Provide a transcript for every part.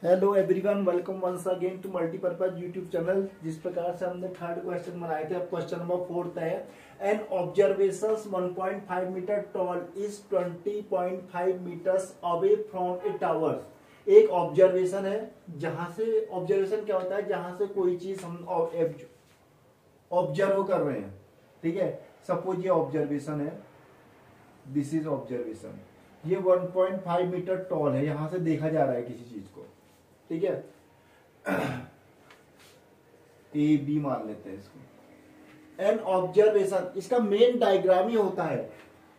Hello everyone, welcome once again to multipurpose YouTube channel. जिस प्रकार से हमने थर्ड क्वेश्चन बनाए थे, अब क्वेश्चन नंबर 4 है। An observation 1.5 meter tall is 20.5 meters away from a tower. एक ऑब्जर्वेशन है, जहां से ऑब्जर्वेशन क्या होता है, जहां से कोई चीज हम ऑब्जर्व कर रहे हैं। ठीक है, सपोज ये ऑब्जर्वेशन है, दिस इज ऑब्जर्वेशन। ये 1.5 मीटर टॉल है, यहां से देखा जा रहा है किसी चीज को। ठीक है, ए बी मान लेते हैं इसको। एन ऑब्जर्वेशन, इसका मेन डायग्राम ही होता है।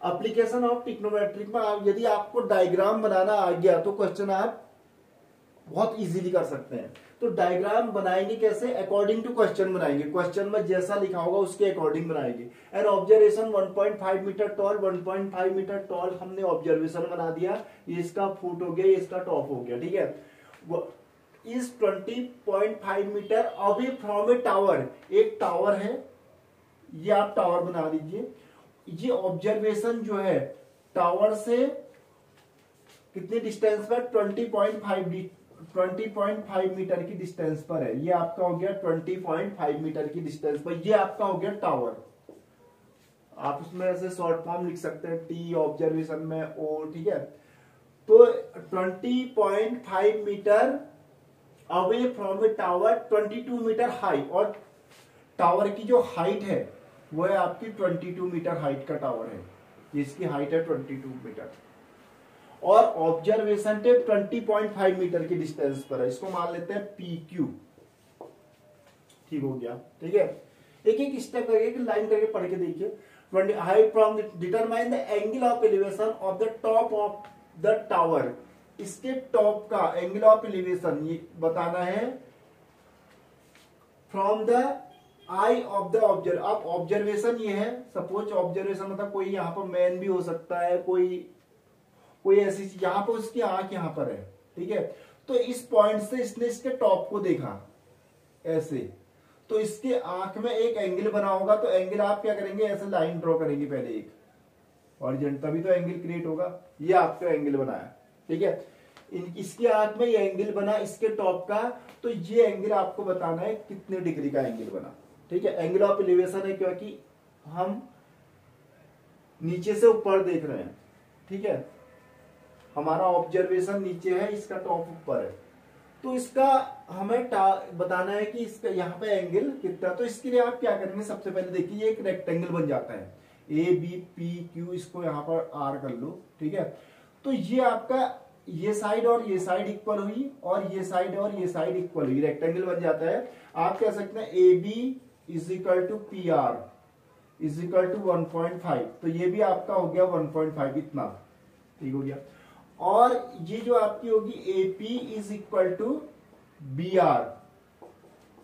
एप्लीकेशन ऑफ ट्रिग्नोमेट्रिक में यदि आपको डायग्राम बनाना आ गया तो क्वेश्चन आप बहुत इजीली कर सकते हैं। तो डायग्राम बनाएंगे कैसे? अकॉर्डिंग टू क्वेश्चन बनाएंगे, क्वेश्चन में जैसा लिखा होगा उसके अकॉर्डिंग बनाएंगे। An observation 1.5 meter tall, 1.5 meter tall हमने ऑब्जर्वेशन बना दिया। ये इसका फुट हो गया, ये इसका टॉप हो गया। ठीक है, is 20.5 meter away from a tower. एक टावर है, ये आप टावर बना दीजिए। ये ऑब्जर्वेशन जो है टावर से कितने डिस्टेंस पर? 20.5 मीटर की डिस्टेंस पर है। ये आपका हो गया 20.5 मीटर की डिस्टेंस पर। ये आपका हो गया टावर। आप उसमें ऐसे शॉर्ट फॉर्म लिख सकते हैं, टी ऑब्जर्वेशन में ओ। ठीक है, तो 20.5 meter away from a tower, 22 meter high. और टावर की जो हाइट है वो है आपकी 22 मीटर हाइट का टावर है। इसकी हाइट है 22 मीटर और ऑब्जर्वेशन पे 20.5 मीटर की डिस्टेंस पर है। इसको मान लेते हैं PQ। ठीक हो गया। ठीक है, एक एक स्टेप करके लाइन करके पढ़ के देखिए। Height from determine the angle of elevation of the top of the tower. इसके टॉप का एंगल ऑफ एलिवेशन ये बताना है from the I of the observe. आप ऑब्जर्वेशन ये है, सपोज ऑब्जर्वेशन मतलब कोई यहाँ पर मैन भी हो सकता है, कोई ऐसी चीज, यहाँ पर उसकी आंख यहाँ पर है। ठीक है, तो इस पॉइंट से इसने इसके टॉप को देखा ऐसे, तो इसके आंख में एक एंगल बना होगा। तो एंगल आप क्या करेंगे, ऐसे लाइन ड्रॉ करेंगे पहले एक हॉरिजॉन्टल, तभी तो एंगल क्रिएट होगा। ये आपका एंगल बनाया। ठीक है, इसके आंख में ये एंगल बना इसके टॉप का, तो ये एंगल आपको बताना है कितने डिग्री का एंगल बना। ठीक है, एंगल ऑफ एलिवेशन है क्योंकि हम नीचे से ऊपर देख रहे हैं। ठीक है, हमारा ऑब्जर्वेशन नीचे है, इसका टॉप ऊपर है, तो इसका हमें बताना है कि इसका यहाँ पे एंगल कितना। तो इसके लिए आप क्या करेंगे, सबसे पहले देखिए ये एक रेक्टेंगल बन जाता है, ABPQ, इसको यहाँ पर R कर लो। ठीक है, तो ये आपका ये साइड और ये साइड इक्वल हुई और ये साइड और ये साइड इक्वल हुई, रेक्टेंगल बन जाता है। आप कह सकते हैं AB is equal to PR is equal to 1.5। तो ये भी आपका हो गया 1.5 इतना। ठीक हो गया। और ये जो आपकी होगी AP is equal to BR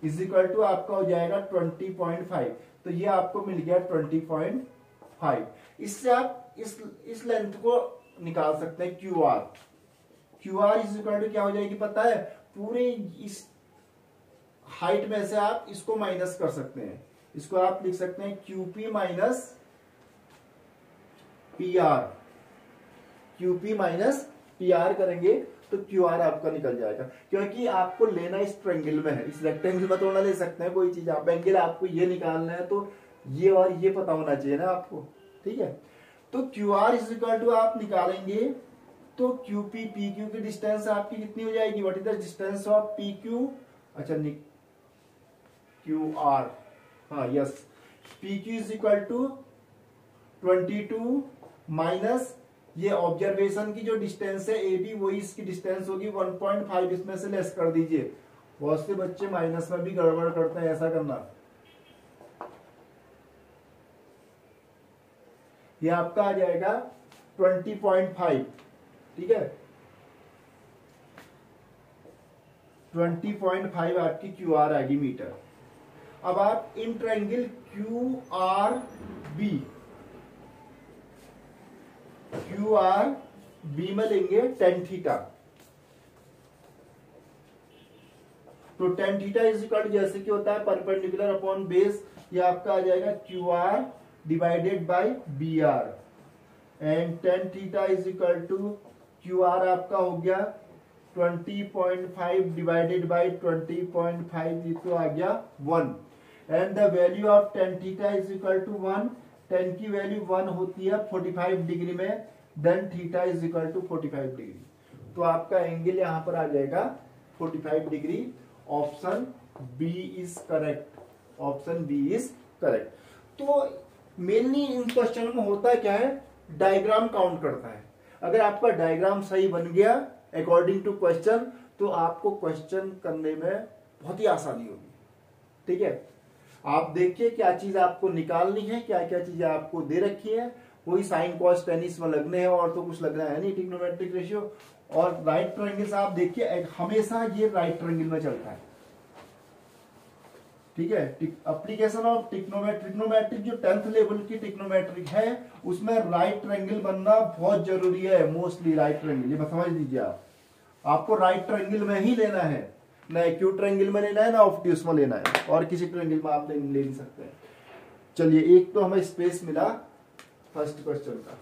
is equal to आपका हो जाएगा 20.5। तो ये आपको मिल गया 20.5। इससे आप इस लेंथ को निकाल सकते हैं QR इज इक्वल टू क्या हो जाएगी पता है? पूरे इस हाइट में से आप इसको माइनस कर सकते हैं। इसको आप लिख सकते हैं QP minus PR। QP minus PR करेंगे तो QR आपका निकल जाएगा, क्योंकि आपको लेना इस ट्रायंगल में है। इस रेक्टेंगल में थोड़ा ले सकते हैं कोई चीज, आप एंगल आपको ये निकालना है तो ये और ये पता होना चाहिए ना आपको। ठीक है, तो QR इज इक्वल टू आप निकालेंगे तो QP PQ की डिस्टेंस आपकी कितनी हो जाएगी? What is the distance of PQ? अच्छा, QR, हाँ yes, PQ is equal to 22 minus ये ऑब्जर्वेशन की जो डिस्टेंस है AB, वही इसकी डिस्टेंस होगी 1.5। इसमें से लेस कर दीजिए। बहुत से बच्चे माइनस में भी गड़बड़ करते हैं, ऐसा करना। ये आपका आ जाएगा 20.5। ठीक है, 20.5 आपकी QR आएगी मीटर। अब आप इन ट्रायंगल QRB में लेंगे tan थीटा। तो tan थीटा इज इक्वल जैसे कि होता है परपेंडिकुलर अपॉन बेस, ये आपका आ जाएगा QR divided by BR। And tan theta is equal to QR आपका हो गया 20.5 डिवाइडेड बाई 20.5, ये तो आ गया 1। And the value of tan theta is equal to 1। tan की वैल्यू 1 होती है 45 डिग्री में, then theta is equal to 45 degree. तो आपका एंगल यहां पर आ जाएगा 45 degree. Option B is correct. Option B is correct. तो मेनली इन क्वेश्चन में होता क्या है, डायग्राम काउंट करता है। अगर आपका डायग्राम सही बन गया अकॉर्डिंग टू क्वेश्चन, तो आपको क्वेश्चन करने में बहुत ही आसानी होगी। ठीक है, आप देखिए क्या चीज आपको निकालनी है, क्या क्या चीजें आपको दे रखी है। कोई साइन कॉस टेन इसमें लगने हैं और तो कुछ लगना है नहीं, ट्रिग्नोमेट्रिक रेशियो। और राइट ट्रायंगल आप देखिए हमेशा ये राइट ट्रायंगल में चलता है। ठीक है, एप्लीकेशन ऑफ ट्रिग्नोमेट्रिक जो 10th लेवल की ट्रिग्नोमेट्रिक है, उसमें राइट ट्रायंगल बनना बहुत जरूरी है। मोस्टली राइट ट्रायंगल, ये समझ लीजिए आपको राइट ट्रायंगल में ही लेना है, ना एक्यूट ट्रायंगल में लेना है, ना ऑब्ट्यूस में लेना है, और किसी ट्रायंगल में आप ले नहीं सकते हैं। चलिए, एक तो हमें स्पेस मिला फर्स्ट क्वेश्चन का,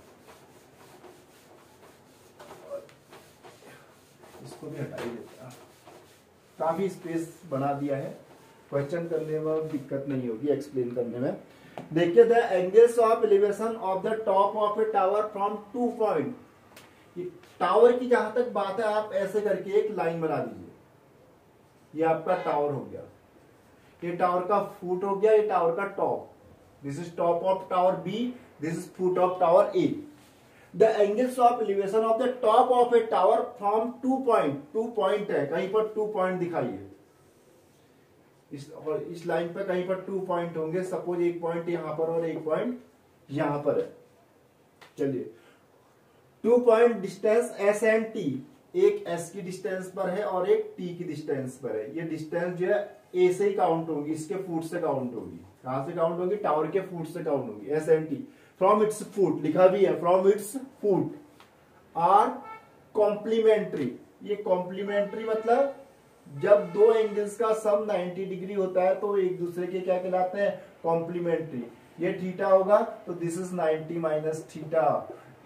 इसको भी हटा ही देते हैं। काफी स्पेस बना दिया है, क्वेश्चन करने में दिक्कत नहीं होगी, एक्सप्लेन करने में। देखिए, the angles of elevation of the top of a tower from 2 point. Tower की जहां तक बात है, आप ऐसे करके एक लाइन बना दीजिए। ये आपका टावर हो गया, ये टावर का फुट हो गया, ये टावर का top. This is top of tower B, this is foot of tower A. The angles of elevation of the top of a tower from 2 point. 2 point है, कहीं पर 2 पॉइंट दिखाइए। इस लाइन पर कहीं पर 2 पॉइंट होंगे। सपोज एक पॉइंट यहां पर और एक पॉइंट यहां पर है। चलिए, 2 point distance S and T, एक एस की डिस्टेंस पर है और एक टी की डिस्टेंस पर है। ये डिस्टेंस जो है ए से ही काउंट होगी, इसके फुट से काउंट होगी। कहां से काउंट होगी? टावर के फुट से काउंट होगी। S and T from its foot, लिखा भी है from its foot are complementary. ये कॉम्प्लीमेंट्री मतलब जब दो एंगल्स का सम 90 डिग्री होता है तो एक दूसरे के क्या कहलाते हैं? कॉम्प्लीमेंट्री। ये थीटा होगा तो दिस इज 90 माइनस थीटा।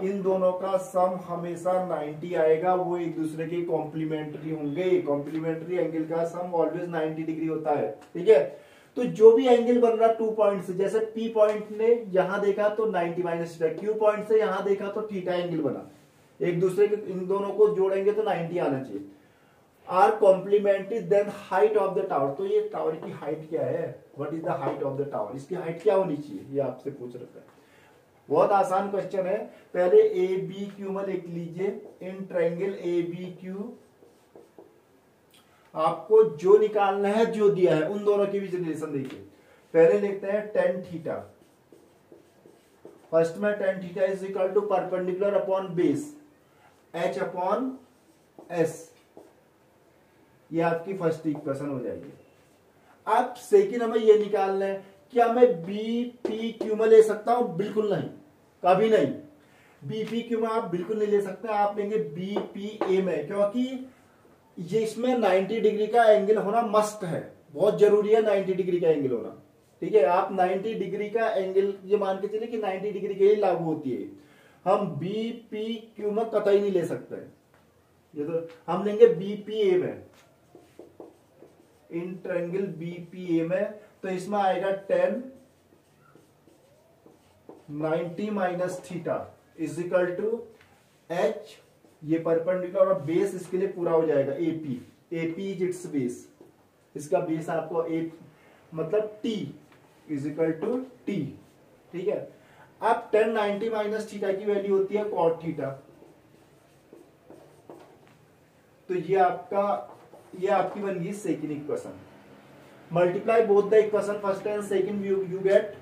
इन दोनों का सम हमेशा 90 आएगा, वो एक दूसरे के कॉम्प्लीमेंट्री होंगे। कॉम्प्लीमेंट्री एंगल का सम ऑलवेज 90 डिग्री होता है। ठीक है, तो जो भी एंगल बन रहा 2 पॉइंट से, जैसे पी पॉइंट ने यहां देखा तो 90 माइनस थीटा, क्यू पॉइंट से यहां देखा तो थीटा एंगल बना। एक दूसरे के इन दोनों को जोड़ेंगे तो 90 आना चाहिए। Are complementary then height of the tower. तो ये टावर की हाइट क्या है? What is the height of the tower? इसकी हाइट क्या होनी चाहिए? ये आपसे पूछ रखा है। बहुत आसान क्वेश्चन है। पहले ए बी क्यू में लिख लीजिए। In triangle A B Q आपको जो निकालना है, जो दिया है, उन दोनों की भी रिलेशन देखिए। पहले लिखते हैं tan थीटा। फर्स्ट में tan theta is equal to perpendicular upon base h upon s। ये आपकी फर्स्ट इक्वेशन हो जाएगी। अब सेकंड हमें ये निकालना है, क्या मैं बी पी क्यू में ले सकता हूं? बिल्कुल नहीं, कभी नहीं। बी पी क्यू में आप बिल्कुल नहीं ले सकते। आप लेंगे बी पी ए में, क्योंकि ये इसमें 90 डिग्री का एंगल होना मस्ट है, बहुत जरूरी है 90 डिग्री का एंगल होना। ठीक है, आप 90 डिग्री का एंगल ये मान के चलिए कि 90 डिग्री के लिए लागू होती है। हम बी पी क्यू में कतई नहीं ले सकते। ये तो हम लेंगे बी पी ए में, in triangle B P A में। तो इसमें आएगा tan 90 minus theta is equal to h, ये परपेंडिकुलर और बेस इसके लिए पूरा हो जाएगा AP. AP is its base, इसका बेस आपको ए मतलब t is equal to T. ठीक है, अब tan 90 माइनस थीटा की वैल्यू होती है cot थीटा। तो ये आपकी बन गई second equation. Multiply both the equation first and second, you get.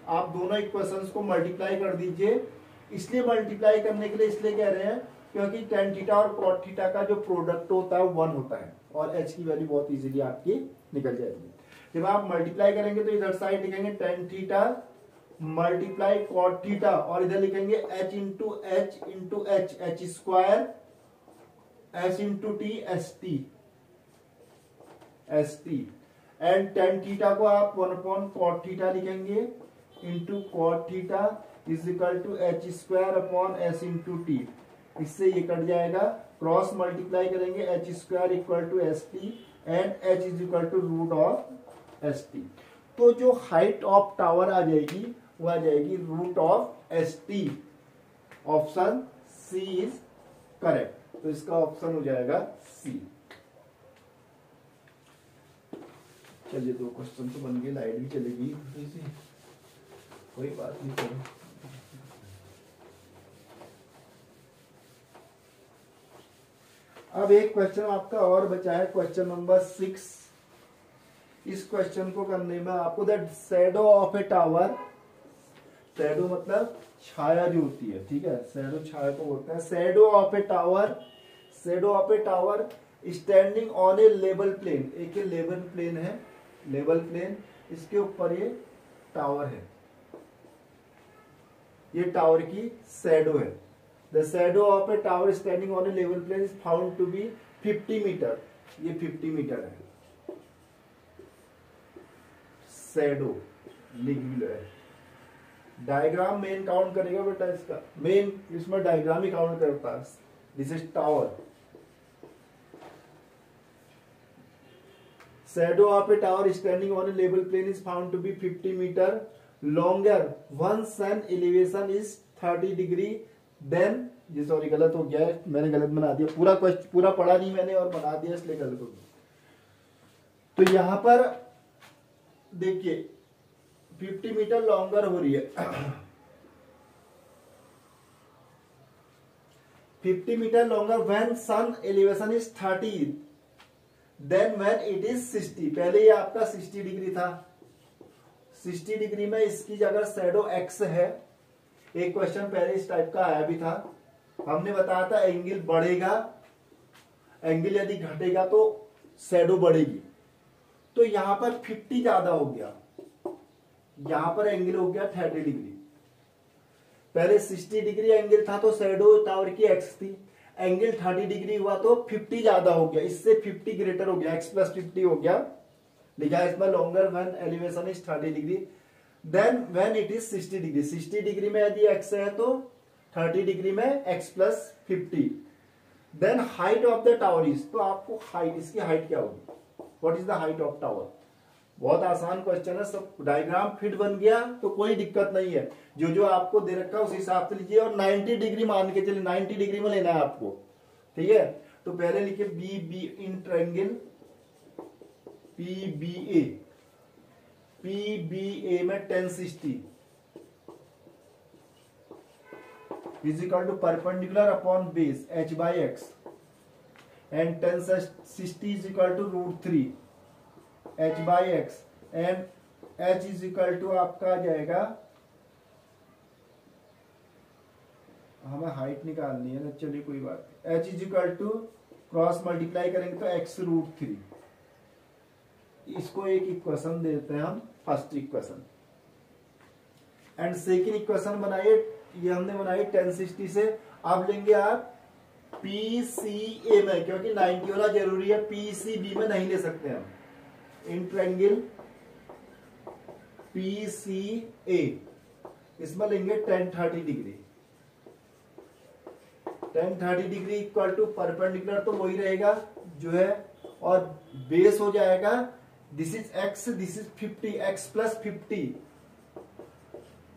आप दोनों इक्वेशंस को मल्टीप्लाई कर दीजिए। इसलिए मल्टीप्लाई करने के लिए इसलिए कह रहे हैं क्योंकि tan थीटा और cot थीटा का जो प्रोडक्ट होता है 1 होता है, और h की वैल्यू बहुत इजीली आपकी निकल जाएगी। जब आप मल्टीप्लाई करेंगे तो इधर साइड लिखेंगे tan theta multiply cot theta, और इधर लिखेंगे h into H H square s into T S T and tan theta को आप 1 अपॉन cot थीटा लिखेंगे into cot theta is equal to H square upon s into T. इससे ये cut जाएगा, cross multiply करेंगे H square equal to S T and H is equal to root of S T. तो जो height of tower आ जाएगी वो आ जाएगी root of S T. Option C is correct. तो इसका ऑप्शन हो जाएगा सी। चलिए 2 क्वेश्चन तो बन गए, लाइट भी चलेगी थोड़ी सी, कोई बात नहीं। चलो अब एक क्वेश्चन आपका और बचा है, क्वेश्चन नंबर 6। इस क्वेश्चन को करने में आपको the shadow of a tower, shadow मतलब छाया जो होती है, ठीक है, शैडो छाया को बोलते हैं। Shadow of a tower, shadow of a tower standing on a level plane, एक लेवल प्लेन है, लेवल प्लेन, इसके ऊपर ये टावर है, ये टावर की शैडो है। The shadow of a tower standing on a level plane is found to be 50 meter, ये 50 मीटर है। शैडो लिख भी लो है। डायग्राम मेन काउंट करेगा बेटा, इसका मेन इसमें डायग्राम ही काउंट करता है। This is tower. Shadow of a tower standing on a level plane is found to be 50 meter longer once an elevation is 30 degree then, ये सॉरी गलत हो गया है, मैंने गलत बना दिया, पूरा क्वेश्चन पूरा पढ़ा नहीं मैंने और बना दिया इसलिए गलत हो गया। तो यहां पर देखिए 50 मीटर लॉन्गर हो रही है, 50 meter longer when sun elevation is 30 than when it is 60। पहले ये आपका 60 डिग्री था, 60 डिग्री में इसकी अगर शैडो एक्स है, एक क्वेश्चन पहले इस टाइप का आया भी था, हमने बताया था एंगल बढ़ेगा, एंगल यदि घटेगा तो शैडो बढ़ेगी। तो यहां पर 50 ज्यादा हो गया, यहां पर एंगल हो गया 30 डिग्री। पहले 60 डिग्री एंगल था तो शैडो टावर की एक्स थी, एंगल 30 डिग्री हुआ तो 50 ज्यादा हो गया, इससे 50 ग्रेटर हो गया, x प्लस 50 हो गया। लिखा है इसमें longer when elevation is 30 degree then when it is 60 degree. 60 degree में यदि x है तो 30 डिग्री में x plus 50। Then height of the tower is, तो आपको हाइट, इसकी हाइट क्या होगी, what is the height of tower. बहुत आसान क्वेश्चन है, सब डायग्राम फिट बन गया तो कोई दिक्कत नहीं है, जो जो आपको दे रखा है उस हिसाब से लीजिए। और 90 डिग्री मान के चलिए, 90 डिग्री में लेना है आपको, ठीक है। तो पहले लिखिए B B in triangle PBA, PBA में 1060 is equal to perpendicular upon base h/x and 1060 is equal to √3 h/x and h is equal to आपका आ जाएगा, हमें हाइट निकालनी है ना, चलिए कोई बात नहीं, h is equal to cross multiply करेंगे तो x √3। इसको एक इक्वेशन देते हैं हम, first equation. And second equation बनाइए, ये हमने बनाई 1060 से। अब लेंगे आप PCA में, क्योंकि 90 वाला जरूरी है, PCB में नहीं ले सकते हम। इन ट्रायंगल PCA इसमें लेंगे 1030 degree. 1030 degree equal to perpendicular तो वही रहेगा जो है, और बेस हो जाएगा, this is x, this is 50, x plus 50।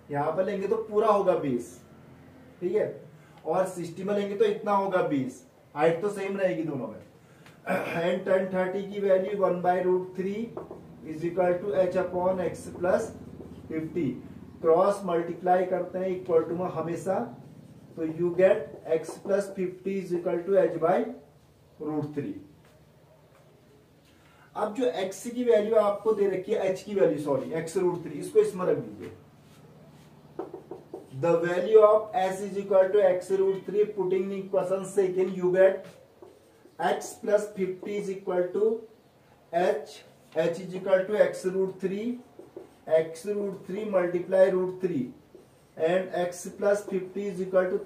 यहां पर लेंगे तो पूरा होगा बेस, ठीक है, और 60 में लेंगे तो इतना होगा बेस, हाइट तो सेम रहेगी दोनों में। एंड 1030 की value 1/√3 is equal to h upon x plus 50। Cross multiply करते हैं इक्वल टू में हमेशा, तो you get x plus 50 is equal to h/√3। अब जो x की वैल्यू आपको दे रखी है, h की वैल्यू सॉरी x√3, इसको इसमें रख दीजिए। The value of s is equal to x√3, putting in equation second you get x plus 50 is equal to h is equal to x√3 multiply √3 and x plus 50 is equal to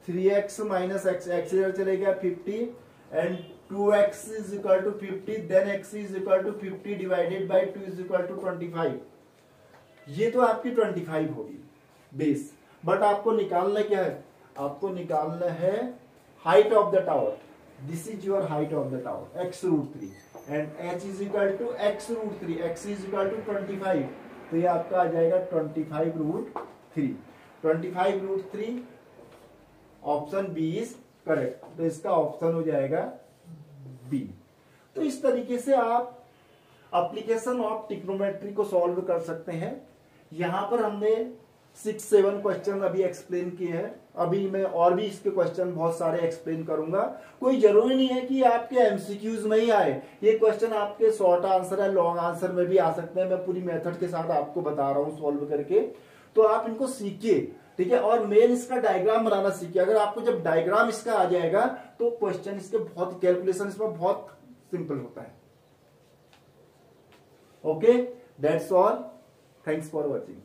3x minus x इधर चले गया 50 and 2x is equal to 50, then x is equal to 50 divided by 2 is equal to 25। ये तो आपकी 25 होगी base, but आपको निकालना क्या है, आपको निकालना है height of the tower. This is your height of the tower x√3 and h is equal to x√3, x is equal to 25, तो ये आपका आ जाएगा 25√3। 25√3 ऑप्शन बी इज करेक्ट, तो इसका ऑप्शन हो जाएगा बी। तो इस तरीके से आप एप्लीकेशन ऑफ ट्रिग्नोमेट्री को सॉल्व कर सकते हैं। यहां पर हमने 6-7 क्वेश्चन अभी एक्सप्लेन किए हैं, अभी मैं और भी इसके क्वेश्चन बहुत सारे एक्सप्लेन करूंगा। कोई जरूरी नहीं है कि आपके एमसीक्यूज में ही आए, ये क्वेश्चन आपके शॉर्ट आंसर है, लॉन्ग आंसर में भी आ सकते हैं। मैं पूरी मेथड के साथ आपको बता रहा हूं सॉल्व करके, तो आप इनको सीखिए, ठीक है। और मेन इसका डायग्राम बनाना सीखिए। अगर आपको जब डायग्राम इसका आ जाएगा तो क्वेश्चन इसके बहुत, कैलकुलेशन इसमें बहुत सिंपल होता है। Okay, that's all, thanks for watching.